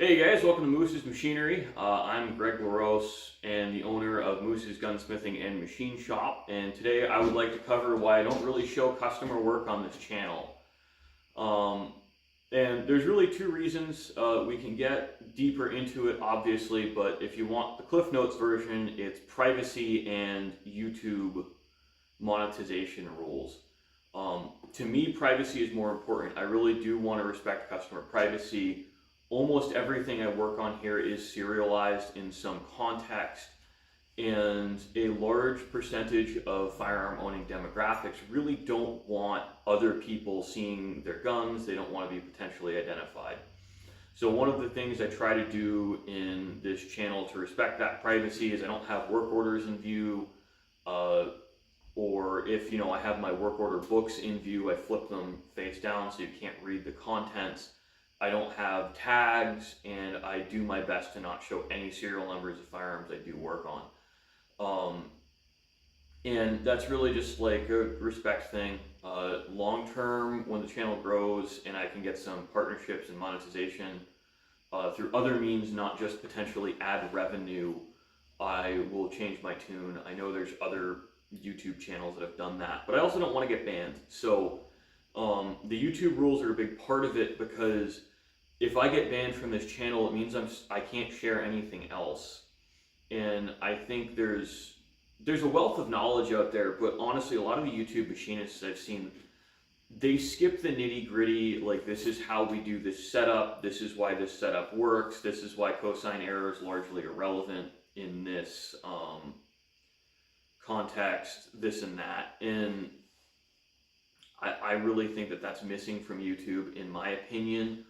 Hey guys, welcome to Moose's Machinery. I'm Greg LaRose and the owner of Moose's Gunsmithing and Machine Shop, and today I would like to cover why I don't really show customer work on this channel. And there's really two reasons. We can get deeper into it obviously, but if you want the Cliff Notes version, it's privacy and YouTube monetization rules. To me, privacy is more important. I really do want to respect customer privacy. Almost everything I work on here is serialized in some context, and a large percentage of firearm owning demographics really don't want other people seeing their guns. They don't want to be potentially identified. So one of the things I try to do in this channel to respect that privacy is I don't have work orders in view, or if I have my work order books in view, I flip them face down so you can't read the contents. I don't have tags, and I do my best to not show any serial numbers of firearms I do work on. And that's really just like a respect thing. Long term, when the channel grows and I can get some partnerships and monetization through other means, not just potentially ad revenue, I will change my tune. I know there's other YouTube channels that have done that, but I also don't want to get banned. So the YouTube rules are a big part of it, because if I get banned from this channel, it means I can't share anything else. And I think there's a wealth of knowledge out there, but honestly, a lot of the YouTube machinists I've seen, they skip the nitty gritty. Like, this is how we do this setup. This is why this setup works. This is why cosine error is largely irrelevant in this context, this and that. And I really think that that's missing from YouTube, in my opinion.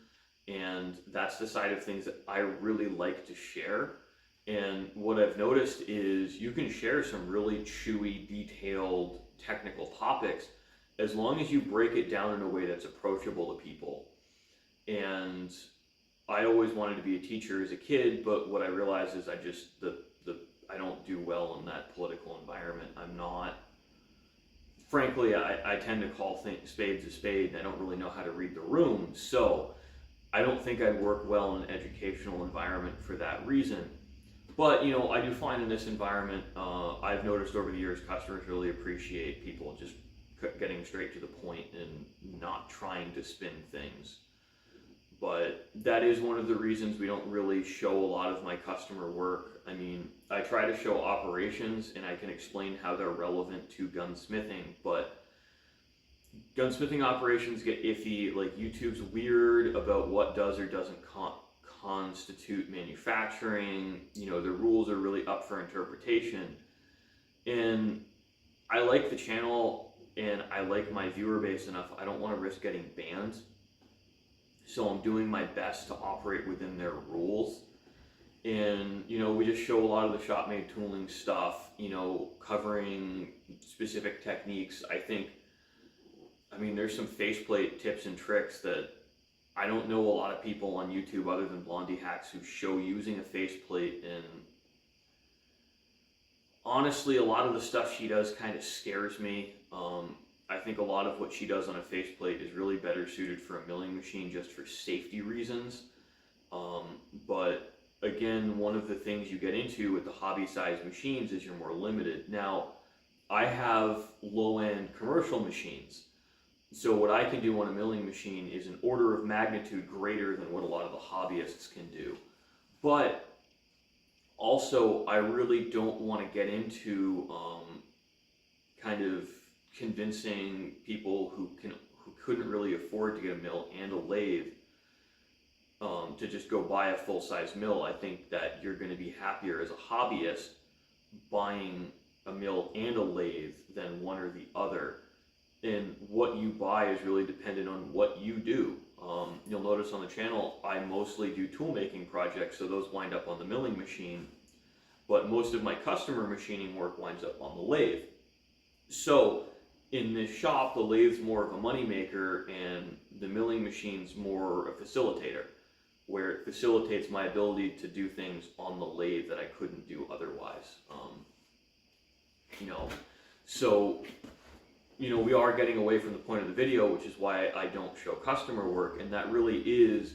And that's the side of things that I really like to share. And what I've noticed is you can share some really chewy, detailed, technical topics as long as you break it down in a way that's approachable to people. And I always wanted to be a teacher as a kid, but what I realized is I don't do well in that political environment. I'm not. Frankly, I tend to call spades a spade, and I don't really know how to read the room. So I don't think I'd work well in an educational environment for that reason. But, I do find in this environment, I've noticed over the years, customers really appreciate people just getting straight to the point and not trying to spin things. But that is one of the reasons we don't really show a lot of my customer work. I mean, I try to show operations, and I can explain how they're relevant to gunsmithing, but gunsmithing operations get iffy. Like, YouTube's weird about what does or doesn't constitute manufacturing. The rules are really up for interpretation. And I like the channel, and I like my viewer base enough. I don't want to risk getting banned. So I'm doing my best to operate within their rules. And, we just show a lot of the shop-made tooling stuff, covering specific techniques. I mean, there's some faceplate tips and tricks that I don't know a lot of people on YouTube other than Blondie Hacks who show using a faceplate, and honestly, a lot of the stuff she does kind of scares me. I think a lot of what she does on a faceplate is really better suited for a milling machine just for safety reasons. But again, one of the things you get into with the hobby-sized machines is you're more limited. Now, I have low-end commercial machines. So what I can do on a milling machine is an order of magnitude greater than what a lot of the hobbyists can do. But also, I really don't want to get into kind of convincing people who couldn't really afford to get a mill and a lathe to just go buy a full-size mill. I think that you're going to be happier as a hobbyist buying a mill and a lathe than one or the other. And what you buy is really dependent on what you do. You'll notice on the channel, I mostly do tool making projects, so those wind up on the milling machine, but most of my customer machining work winds up on the lathe. So in this shop, the lathe's more of a money maker, and the milling machine's more a facilitator, where it facilitates my ability to do things on the lathe that I couldn't do otherwise. So we are getting away from the point of the video, which is why I don't show customer work, and that really is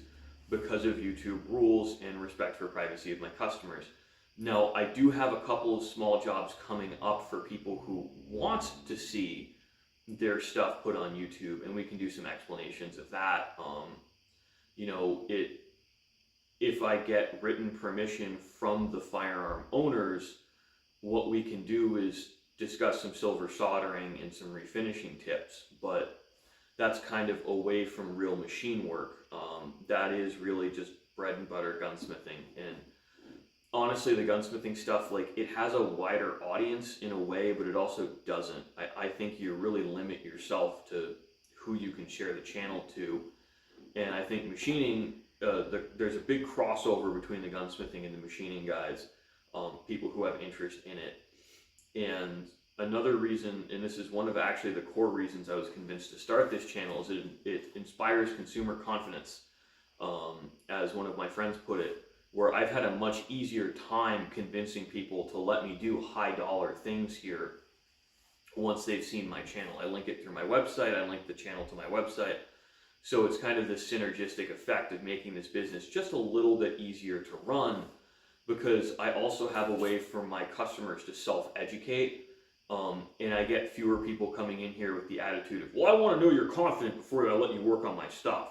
because of YouTube rules and respect for privacy of my customers. Now, I do have a couple of small jobs coming up for people who want to see their stuff put on YouTube, and we can do some explanations of that. If I get written permission from the firearm owners, what we can do is discuss some silver soldering and some refinishing tips, but that's kind of away from real machine work. That is really just bread and butter gunsmithing. And honestly, the gunsmithing stuff, like, it has a wider audience in a way, but it also doesn't. I think you really limit yourself to who you can share the channel to. And I think machining, there's a big crossover between the gunsmithing and the machining guys, people who have interest in it. And another reason, and this is one of actually the core reasons I was convinced to start this channel, is it inspires consumer confidence, as one of my friends put it, where I've had a much easier time convincing people to let me do high dollar things here once they've seen my channel. I link it through my website, I link the channel to my website. So it's kind of this synergistic effect of making this business just a little bit easier to run, because I also have a way for my customers to self-educate. And I get fewer people coming in here with the attitude of, well, I want to know you're confident before I let you work on my stuff.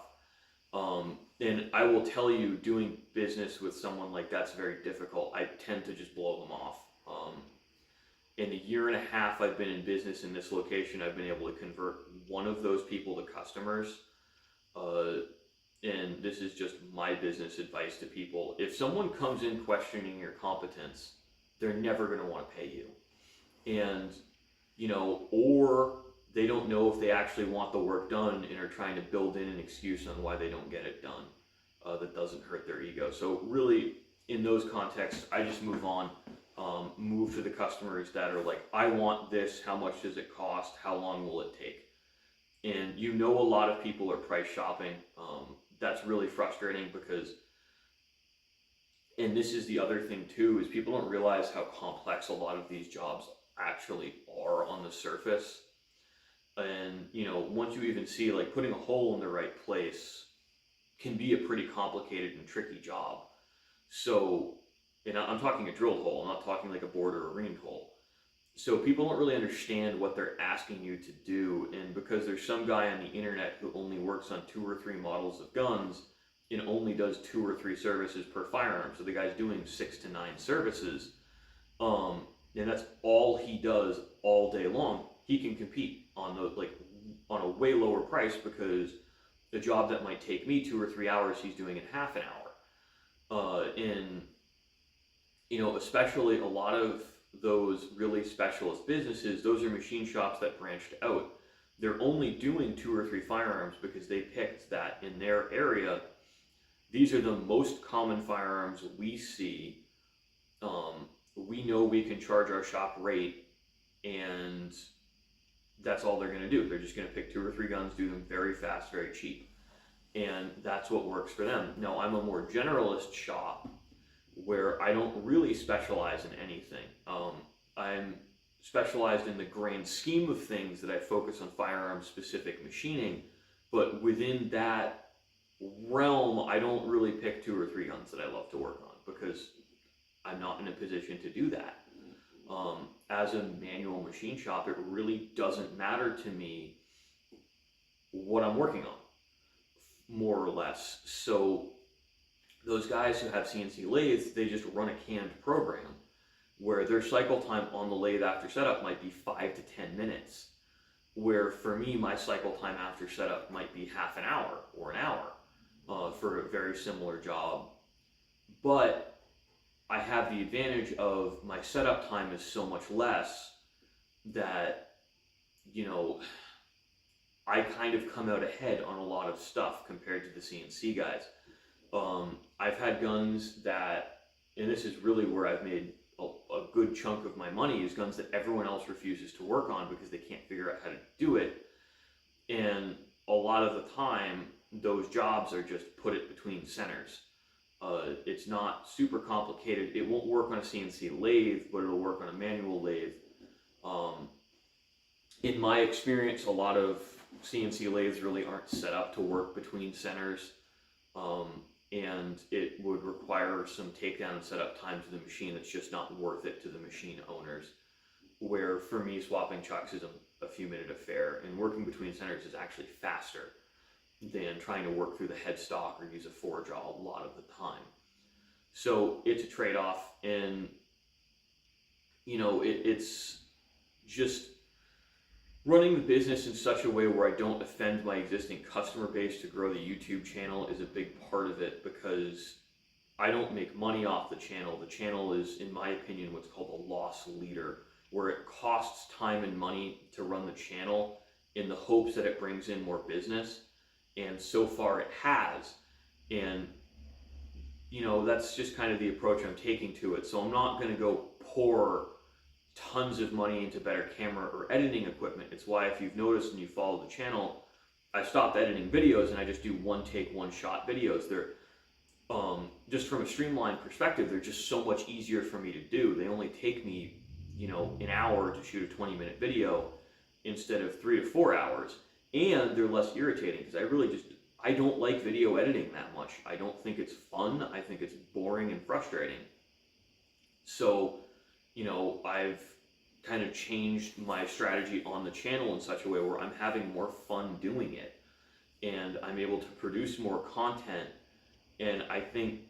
And I will tell you, doing business with someone like that's very difficult. I tend to just blow them off. In the year and a half I've been in business in this location, I've been able to convert one of those people to customers. And this is just my business advice to people. If someone comes in questioning your competence, they're never going to want to pay you. And, or they don't know if they actually want the work done and are trying to build in an excuse on why they don't get it done, that doesn't hurt their ego. So really, in those contexts, I just move on, move to the customers that are like, I want this, how much does it cost, how long will it take? And a lot of people are price shopping. That's really frustrating because, and this is the other thing too, is people don't realize how complex a lot of these jobs actually are on the surface. And once you even see, like, putting a hole in the right place can be a pretty complicated and tricky job. So, and I'm talking a drilled hole, I'm not talking like a bored or a reamed hole. So people don't really understand what they're asking you to do, and because there's some guy on the internet who only works on 2 or 3 models of guns and only does 2 or 3 services per firearm, so the guy's doing 6 to 9 services, and that's all he does all day long, he can compete on on a way lower price, because the job that might take me 2 or 3 hours, he's doing in half an hour. Especially a lot of those really specialist businesses, those are machine shops that branched out. They're only doing 2 or 3 firearms because they picked that in their area. These are the most common firearms we see. We know we can charge our shop rate, and that's all they're going to do. They're just going to pick 2 or 3 guns, do them very fast, very cheap. And that's what works for them. Now, I'm a more generalist shop where I don't really specialize in anything. I'm specialized in the grand scheme of things that I focus on firearm-specific machining, but within that realm, I don't really pick 2 or 3 guns that I love to work on, because I'm not in a position to do that. As a manual machine shop, it really doesn't matter to me what I'm working on, more or less. So those guys who have CNC lathes, they just run a canned program where their cycle time on the lathe after setup might be 5 to 10 minutes. Where for me, my cycle time after setup might be half an hour or an hour for a very similar job. But I have the advantage of my setup time is so much less that, I kind of come out ahead on a lot of stuff compared to the CNC guys. I've had guns that, and this is really where I've made a good chunk of my money, is guns that everyone else refuses to work on because they can't figure out how to do it. And a lot of the time, those jobs are just put it between centers. It's not super complicated. It won't work on a CNC lathe, but it'll work on a manual lathe. In my experience, a lot of CNC lathes really aren't set up to work between centers. and it would require some takedown and setup time to the machine that's just not worth it to the machine owners. Where for me, swapping chucks is a few minute affair, and working between centers is actually faster than trying to work through the headstock or use a forge a lot of the time. So it's a trade-off, and it's just running the business in such a way where I don't offend my existing customer base to grow the YouTube channel is a big part of it, because I don't make money off the channel. The channel is, in my opinion, what's called a loss leader, where it costs time and money to run the channel in the hopes that it brings in more business. And so far it has. And, that's just kind of the approach I'm taking to it. So I'm not going to go pour tons of money into better camera or editing equipment. It's why, if you've noticed and you follow the channel, I stopped editing videos and I just do one take, one shot videos. They're just from a streamlined perspective, they're just so much easier for me to do. They only take me, an hour to shoot a 20-minute video instead of 3 to 4 hours, and they're less irritating, because I don't like video editing that much. I don't think it's fun. I think it's boring and frustrating. So, I've kind of changed my strategy on the channel in such a way where I'm having more fun doing it, and I'm able to produce more content. And I think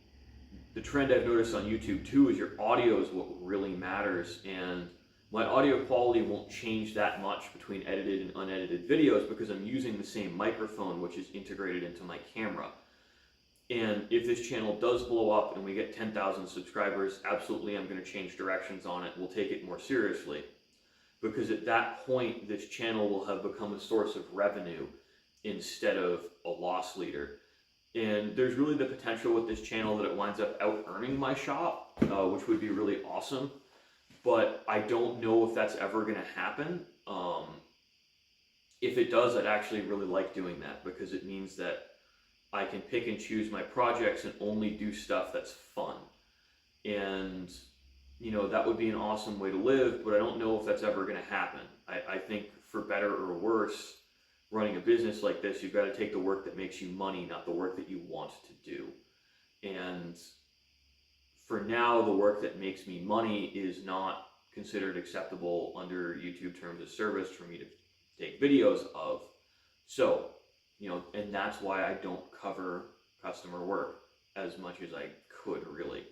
the trend I've noticed on YouTube too is your audio is what really matters, and my audio quality won't change that much between edited and unedited videos, because I'm using the same microphone, which is integrated into my camera. And if this channel does blow up and we get 10,000 subscribers, absolutely I'm going to change directions on it. We'll take it more seriously, because at that point this channel will have become a source of revenue instead of a loss leader. And there's really the potential with this channel that it winds up out earning my shop, which would be really awesome. But I don't know if that's ever going to happen. If it does, I'd actually really like doing that, because it means that I can pick and choose my projects and only do stuff that's fun. And, that would be an awesome way to live, but I don't know if that's ever going to happen. I think, for better or worse, running a business like this, you've got to take the work that makes you money, not the work that you want to do. And for now, the work that makes me money is not considered acceptable under YouTube terms of service for me to take videos of. So, and that's why I don't cover customer work as much as I could, really.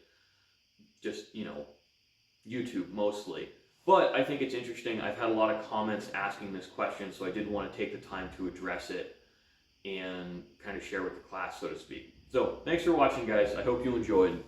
Just, YouTube mostly. But I think it's interesting. I've had a lot of comments asking this question, so I did want to take the time to address it and kind of share with the class, so to speak. So, thanks for watching, guys. I hope you enjoyed.